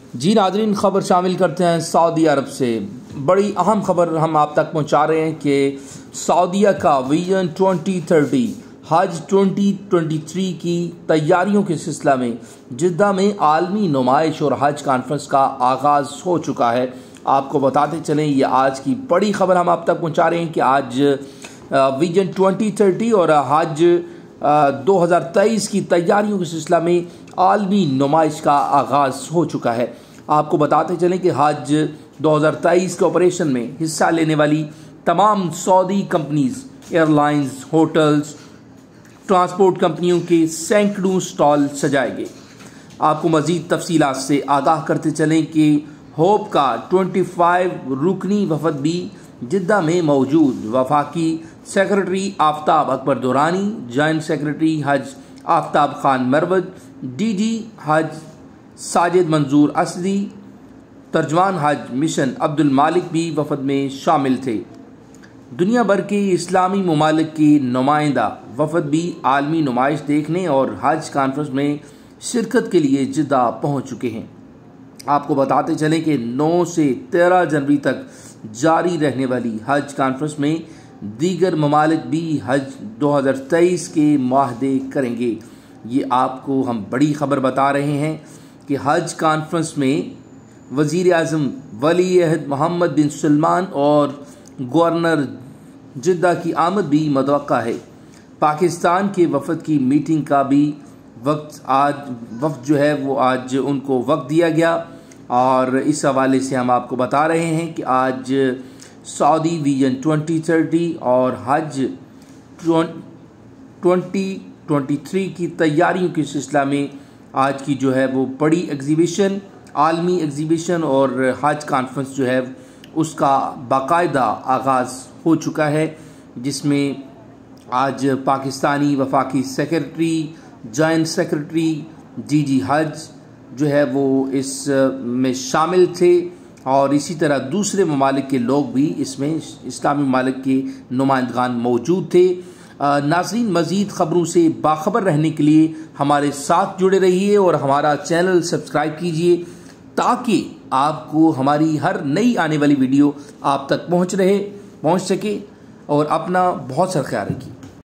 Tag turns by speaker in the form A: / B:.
A: जी नाज़रीन, ख़बर शामिल करते हैं सऊदी अरब से। बड़ी अहम खबर हम आप तक पहुंचा रहे हैं कि सऊदीया का विजन 2030 हज 2023 की तैयारियों के सिलसिला में जिद्दा में आलमी नुमाइश और हज कॉन्फ्रेंस का आगाज़ हो चुका है। आपको बताते चलें, ये आज की बड़ी खबर हम आप तक पहुंचा रहे हैं कि आज विजन 2030 और हज 2023 की तैयारियों के सिलसिला में आलमी नुमाइश का आगाज़ हो चुका है। आपको बताते चलें कि हज 2023 के ऑपरेशन में हिस्सा लेने वाली तमाम Saudi companies, airlines, hotels, transport कंपनियों के सैकड़ों स्टॉल सजाए गए। आपको मज़ीद तफसीलात से आगाह करते चलें कि होप का 25 रुकनी वफद भी जिद्दा में मौजूद। वफाकी secretary Aftab Akbar Durrani, joint secretary हज आफ्ताब खान मरवत, डीजी हज साजिद मंजूर असदी, तर्जमान हज मिशन अब्दुल मालिक भी वफद में शामिल थे। दुनिया भर के इस्लामी ममालिक के नुमाइंदा वफद भी आलमी नुमाइश देखने और हज कॉन्फ्रेंस में शिरकत के लिए जिद्दा पहुँच चुके हैं। आपको बताते चलें कि 9 से 13 जनवरी तक जारी रहने वाली हज कॉन्फ्रेंस में दीगर ममालिक भी हज 2023 के मुआहदे करेंगे। ये आपको हम बड़ी खबर बता रहे हैं कि हज कॉन्फ्रेंस में वज़ीर आज़म वली अहद मोहम्मद बिन सलमान और गवर्नर जिद्दा की आमद भी मुतवक्का है। पाकिस्तान के वफद की मीटिंग का भी वक्त जो है वो आज उनको वक्त दिया गया और इस हवाले से हम आपको बता रहे हैं कि आज सऊदी विजन 2030 और हज 2023 की तैयारियों के सिलसिला में आज की जो है वो बड़ी एग्जीबिशन, आलमी एग्जीबिशन और हज कॉन्फ्रेंस जो है उसका बाकायदा आगाज़ हो चुका है, जिसमें आज पाकिस्तानी वफाकी सेक्रेटरी, जॉइंट सेक्रेटरी, डीजी हज जो है वो इस में शामिल थे और इसी तरह दूसरे ममालिक के लोग भी इसमें इस्लामी ममालिक के नुमाइंदगान मौजूद थे। नाज़रीन, मज़ीद ख़बरों से बाखबर रहने के लिए हमारे साथ जुड़े रहिए और हमारा चैनल सब्सक्राइब कीजिए ताकि आपको हमारी हर नई आने वाली वीडियो आप तक पहुंच सके। और अपना बहुत सारा ख्याल रखिए।